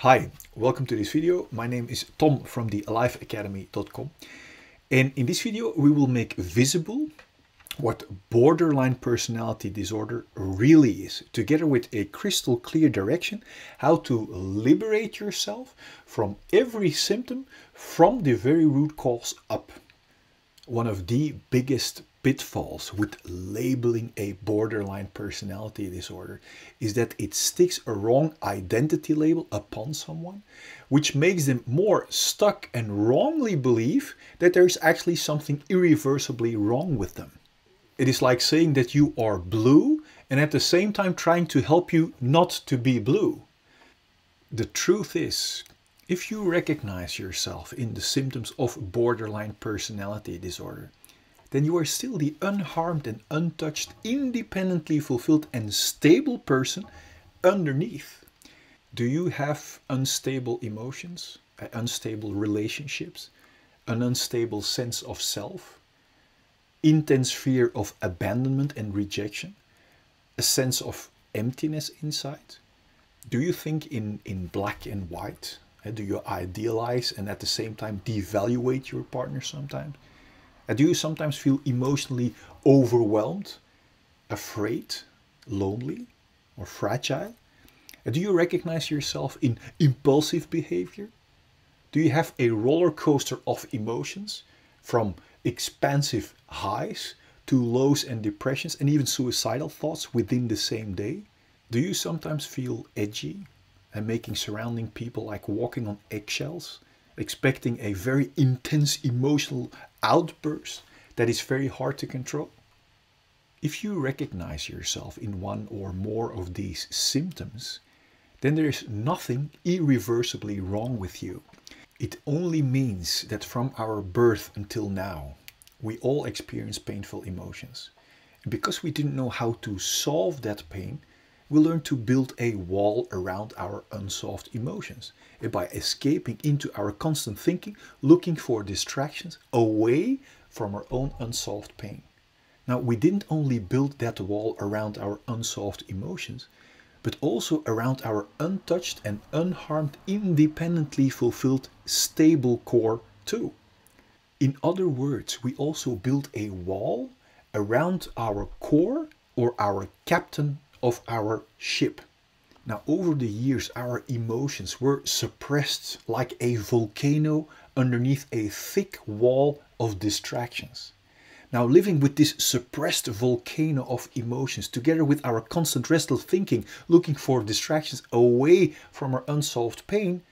Hi, welcome to this video. My name is Tom from thealiveacademy.com, and in this video we will make visible what borderline personality disorder really is, together with a crystal clear direction how to liberate yourself from every symptom from the very root cause up. One of the biggest pitfalls with labeling a borderline personality disorder is that it sticks a wrong identity label upon someone, which makes them more stuck and wrongly believe that there is actually something irreversibly wrong with them. It is like saying that you are blue and at the same time trying to help you not to be blue. The truth is, if you recognize yourself in the symptoms of borderline personality disorder, then you are still the unharmed and untouched, independently fulfilled and stable person underneath. Do you have unstable emotions, unstable relationships, an unstable sense of self, intense fear of abandonment and rejection, a sense of emptiness inside? Do you think in black and white? Do you idealize and at the same time devaluate your partner sometimes? Do you sometimes feel emotionally overwhelmed, afraid, lonely, or fragile? Do you recognize yourself in impulsive behavior? Do you have a roller coaster of emotions, from expansive highs to lows and depressions and even suicidal thoughts within the same day? Do you sometimes feel edgy and making surrounding people like walking on eggshells, expecting a very intense emotional outburst that is very hard to control? If you recognize yourself in one or more of these symptoms, then there is nothing irreversibly wrong with you. It only means that from our birth until now, we all experience painful emotions. And because we didn't know how to solve that pain, we learn to build a wall around our unsolved emotions. And by escaping into our constant thinking, looking for distractions away from our own unsolved pain. Now, we didn't only build that wall around our unsolved emotions, but also around our untouched and unharmed, independently fulfilled, stable core too. In other words, we also build a wall around our core, or our captain of our ship. Now, over the years, our emotions were suppressed like a volcano underneath a thick wall of distractions. Now, living with this suppressed volcano of emotions, together with our constant restless thinking, looking for distractions away from our unsolved pain,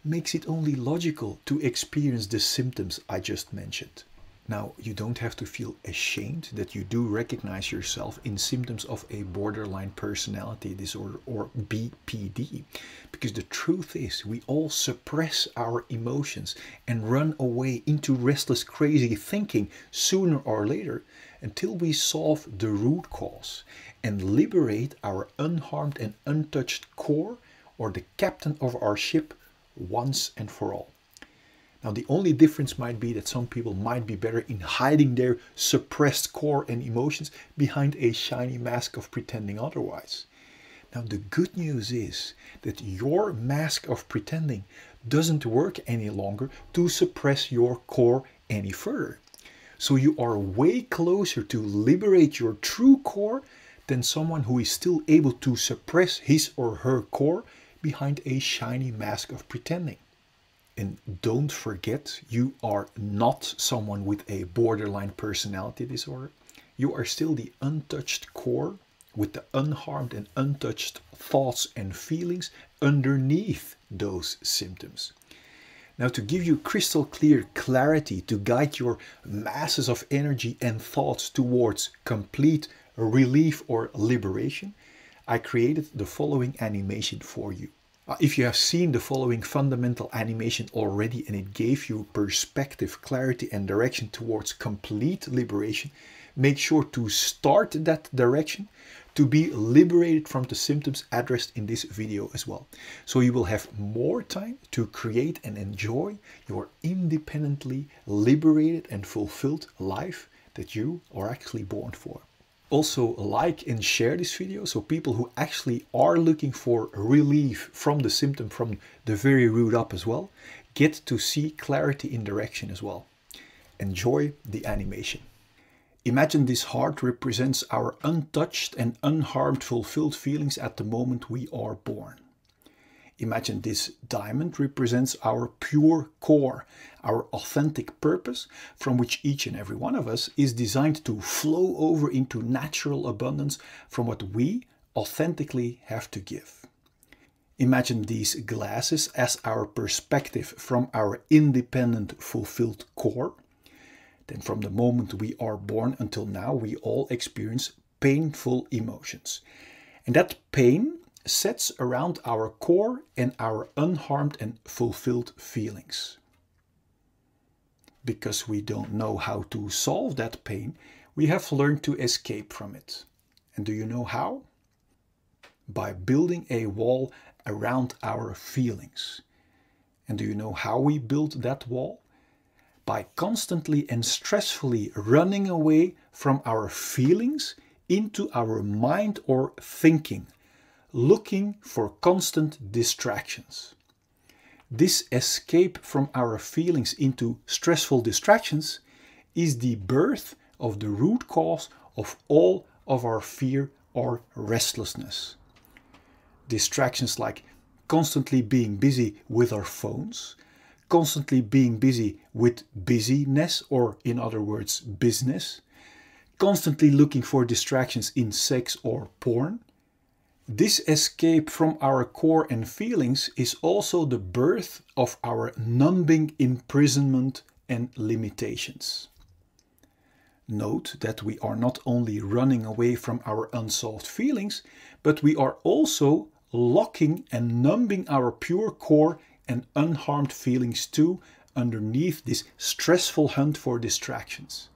makes it only logical to experience the symptoms I just mentioned. Now, you don't have to feel ashamed that you do recognize yourself in symptoms of a borderline personality disorder, or BPD, because the truth is we all suppress our emotions and run away into restless, crazy thinking sooner or later until we solve the root cause and liberate our unharmed and untouched core, or the captain of our ship, once and for all. Now, the only difference might be that some people might be better in hiding their suppressed core and emotions behind a shiny mask of pretending otherwise. Now, the good news is that your mask of pretending doesn't work any longer to suppress your core any further. So you are way closer to liberate your true core than someone who is still able to suppress his or her core behind a shiny mask of pretending. And don't forget, you are not someone with a borderline personality disorder. You are still the untouched core with the unharmed and untouched thoughts and feelings underneath those symptoms. Now, to give you crystal clear clarity to guide your masses of energy and thoughts towards complete relief or liberation, I created the following animation for you. If you have seen the following fundamental animation already and it gave you perspective, clarity and direction towards complete liberation, make sure to start that direction to be liberated from the symptoms addressed in this video as well. So you will have more time to create and enjoy your independently liberated and fulfilled life that you are actually born for. Also like and share this video so people who actually are looking for relief from the symptom, from the very root up as well, get to see clarity in direction as well. Enjoy the animation. Imagine this heart represents our untouched and unharmed fulfilled feelings at the moment we are born. Imagine this diamond represents our pure core, our authentic purpose, from which each and every one of us is designed to flow over into natural abundance from what we authentically have to give. Imagine these glasses as our perspective from our independent, fulfilled core. Then from the moment we are born until now, we all experience painful emotions. And that pain sets around our core and our unharmed and fulfilled feelings. Because we don't know how to solve that pain, we have learned to escape from it. And do you know how? By building a wall around our feelings. And do you know how we build that wall? By constantly and stressfully running away from our feelings into our mind or thinking, looking for constant distractions. This escape from our feelings into stressful distractions is the birth of the root cause of all of our fear or restlessness. Distractions like constantly being busy with our phones, constantly being busy with busyness, or in other words, business, constantly looking for distractions in sex or porn. This escape from our core and feelings is also the birth of our numbing imprisonment and limitations. Note that we are not only running away from our unsolved feelings, but we are also locking and numbing our pure core and unharmed feelings too underneath this stressful hunt for distractions.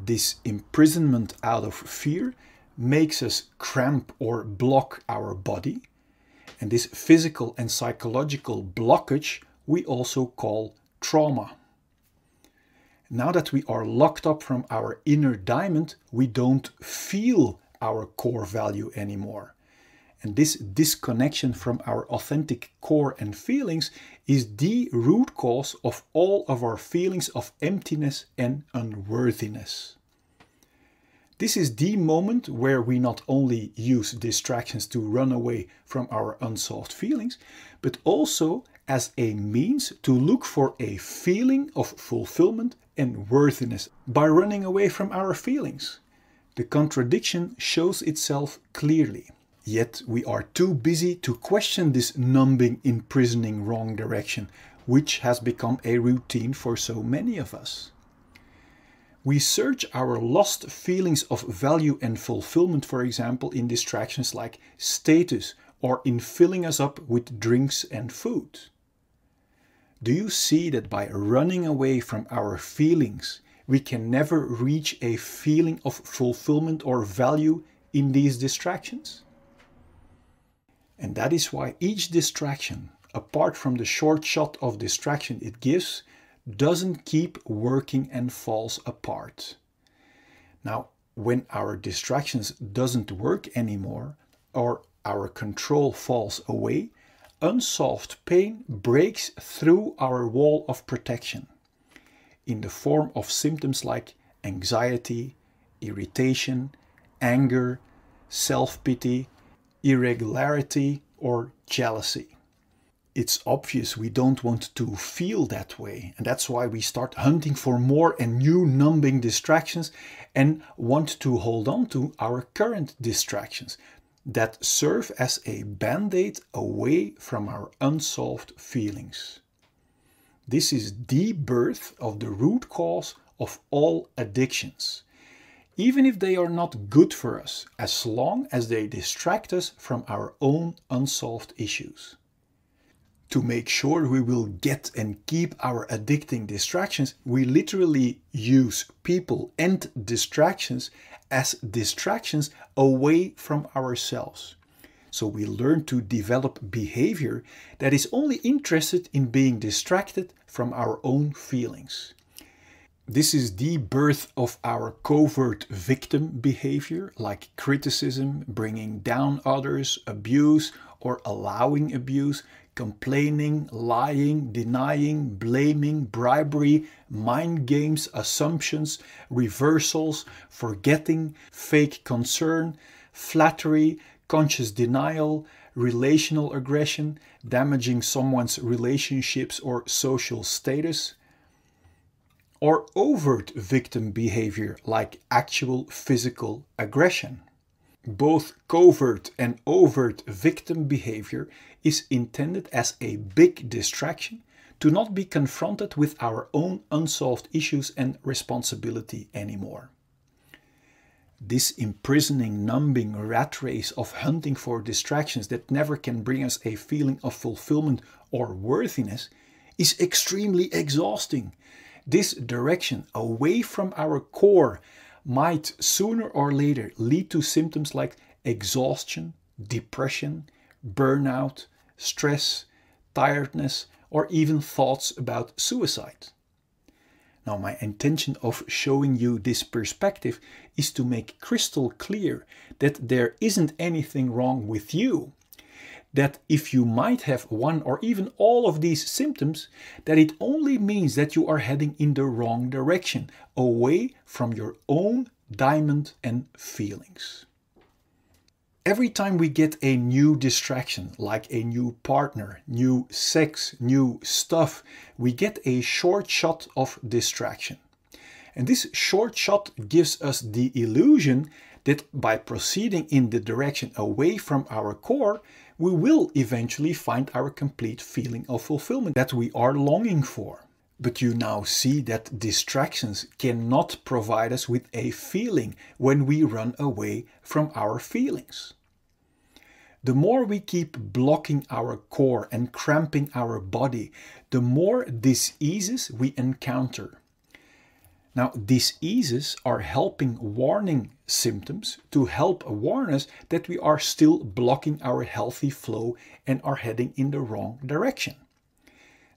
This imprisonment out of fear makes us cramp or block our body, and this physical and psychological blockage we also call trauma. Now that we are locked up from our inner diamond, we don't feel our core value anymore. And this disconnection from our authentic core and feelings is the root cause of all of our feelings of emptiness and unworthiness. This is the moment where we not only use distractions to run away from our unsolved feelings, but also as a means to look for a feeling of fulfillment and worthiness by running away from our feelings. The contradiction shows itself clearly. Yet we are too busy to question this numbing, imprisoning wrong direction, which has become a routine for so many of us. We search our lost feelings of value and fulfillment, for example, in distractions like status or in filling us up with drinks and food. Do you see that by running away from our feelings, we can never reach a feeling of fulfillment or value in these distractions? And that is why each distraction, apart from the short shot of distraction it gives, doesn't keep working and falls apart. Now, when our distractions doesn't work anymore, or our control falls away, unsolved pain breaks through our wall of protection in the form of symptoms like anxiety, irritation, anger, self-pity, irregularity, or jealousy. It's obvious we don't want to feel that way, and that's why we start hunting for more and new numbing distractions and want to hold on to our current distractions that serve as a band-aid away from our unsolved feelings. This is the birth of the root cause of all addictions, even if they are not good for us, as long as they distract us from our own unsolved issues. To make sure we will get and keep our addicting distractions, we literally use people and distractions as distractions away from ourselves. So we learn to develop behavior that is only interested in being distracted from our own feelings. This is the birth of our covert victim behavior, like criticism, bringing down others, abuse or allowing abuse, complaining, lying, denying, blaming, bribery, mind games, assumptions, reversals, forgetting, fake concern, flattery, conscious denial, relational aggression, damaging someone's relationships or social status, or overt victim behavior like actual physical aggression. Both covert and overt victim behavior is intended as a big distraction to not be confronted with our own unsolved issues and responsibility anymore. This imprisoning, numbing rat race of hunting for distractions that never can bring us a feeling of fulfillment or worthiness is extremely exhausting. This direction away from our core might sooner or later lead to symptoms like exhaustion, depression, burnout, stress, tiredness, or even thoughts about suicide. Now, my intention of showing you this perspective is to make crystal clear that there isn't anything wrong with you. That if you might have one or even all of these symptoms, that it only means that you are heading in the wrong direction, away from your own diamond and feelings. Every time we get a new distraction, like a new partner, new sex, new stuff, we get a short shot of distraction. And this short shot gives us the illusion that by proceeding in the direction away from our core, we will eventually find our complete feeling of fulfillment that we are longing for. But you now see that distractions cannot provide us with a feeling when we run away from our feelings. The more we keep blocking our core and cramping our body, the more diseases we encounter. Now, diseases are helping warning symptoms to help warn us that we are still blocking our healthy flow and are heading in the wrong direction.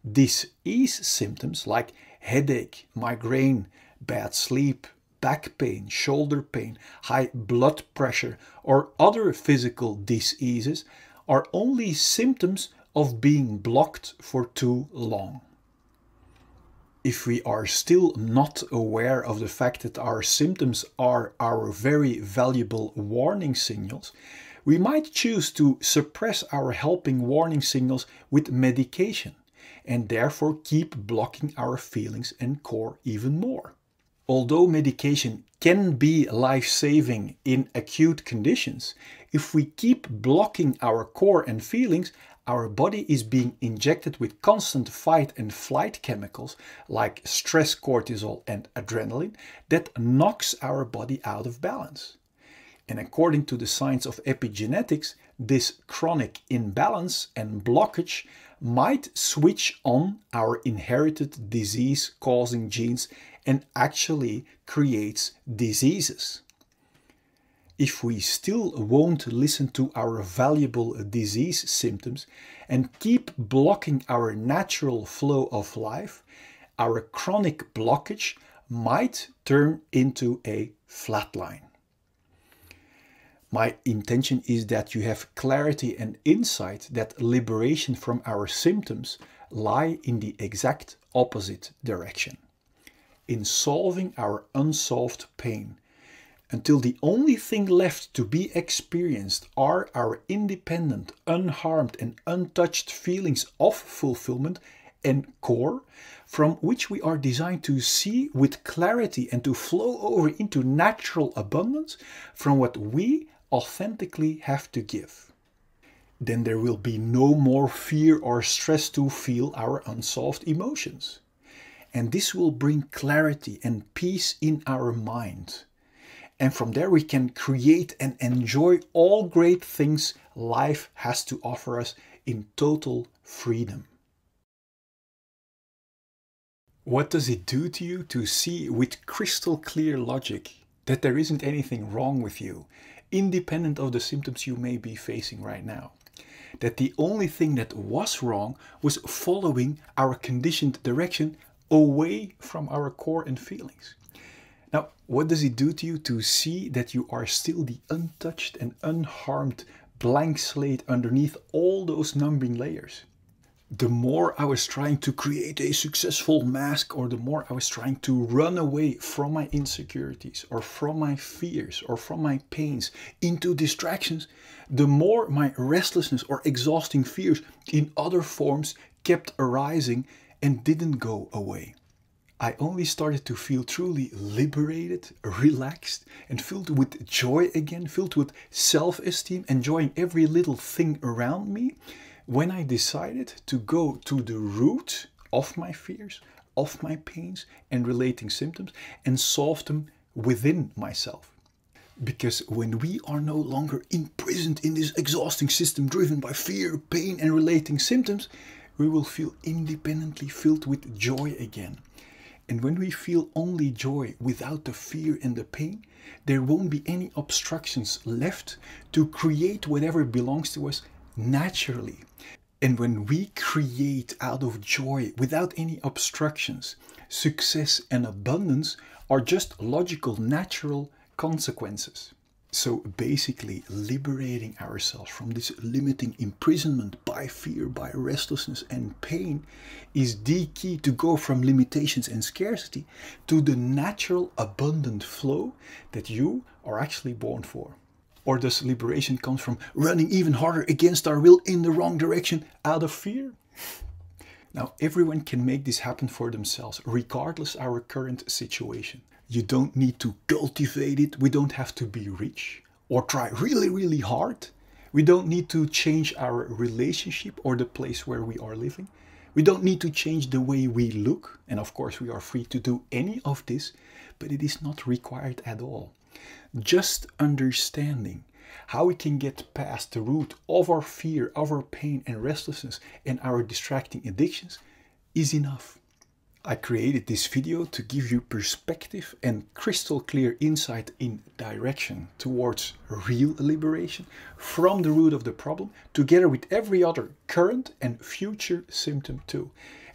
Disease symptoms like headache, migraine, bad sleep, back pain, shoulder pain, high blood pressure, or other physical diseases are only symptoms of being blocked for too long. If we are still not aware of the fact that our symptoms are our very valuable warning signals, we might choose to suppress our helping warning signals with medication and therefore keep blocking our feelings and core even more. Although medication can be life-saving in acute conditions, if we keep blocking our core and feelings, our body is being injected with constant fight and flight chemicals like stress cortisol and adrenaline that knocks our body out of balance. And according to the science of epigenetics, this chronic imbalance and blockage might switch on our inherited disease-causing genes and actually creates diseases. If we still won't listen to our valuable disease symptoms and keep blocking our natural flow of life, our chronic blockage might turn into a flatline. My intention is that you have clarity and insight that liberation from our symptoms lie in the exact opposite direction, in solving our unsolved pain, until the only thing left to be experienced are our independent, unharmed and untouched feelings of fulfillment and core, from which we are designed to see with clarity and to flow over into natural abundance from what we authentically have to give. Then there will be no more fear or stress to feel our unsolved emotions. And this will bring clarity and peace in our mind. And from there we can create and enjoy all great things life has to offer us in total freedom. What does it do to you to see with crystal clear logic that there isn't anything wrong with you, independent of the symptoms you may be facing right now? That the only thing that was wrong was following our conditioned direction away from our core and feelings. Now, what does it do to you to see that you are still the untouched and unharmed blank slate underneath all those numbing layers? The more I was trying to create a successful mask, or the more I was trying to run away from my insecurities or from my fears or from my pains into distractions, the more my restlessness or exhausting fears in other forms kept arising and didn't go away. I only started to feel truly liberated, relaxed, and filled with joy again, filled with self-esteem, enjoying every little thing around me, when I decided to go to the root of my fears, of my pains and relating symptoms, and solve them within myself. Because when we are no longer imprisoned in this exhausting system driven by fear, pain and relating symptoms, we will feel independently filled with joy again. And when we feel only joy without the fear and the pain, there won't be any obstructions left to create whatever belongs to us naturally. And when we create out of joy without any obstructions, success and abundance are just logical, natural consequences. So basically, liberating ourselves from this limiting imprisonment by fear, by restlessness and pain is the key to go from limitations and scarcity to the natural abundant flow that you are actually born for. Or does liberation come from running even harder against our will in the wrong direction out of fear? Now, everyone can make this happen for themselves, regardless our current situation. You don't need to cultivate it. We don't have to be rich or try really, really hard. We don't need to change our relationship or the place where we are living. We don't need to change the way we look. And of course, we are free to do any of this, but it is not required at all. Just understanding how we can get past the root of our fear, of our pain and restlessness and our distracting addictions is enough. I created this video to give you perspective and crystal clear insight in direction towards real liberation from the root of the problem, together with every other current and future symptom too.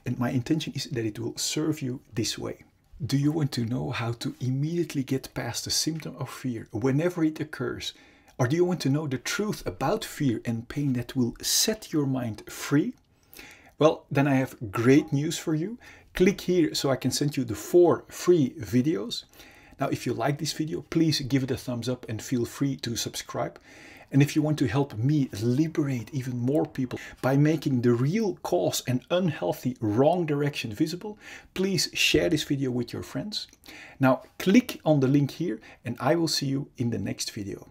And my intention is that it will serve you this way. Do you want to know how to immediately get past the symptom of fear whenever it occurs? Or do you want to know the truth about fear and pain that will set your mind free? Well, then I have great news for you. Click here so I can send you the 4 free videos. Now, if you like this video, please give it a thumbs up and feel free to subscribe. And if you want to help me liberate even more people by making the real cause and unhealthy wrong direction visible, please share this video with your friends. Now, click on the link here and I will see you in the next video.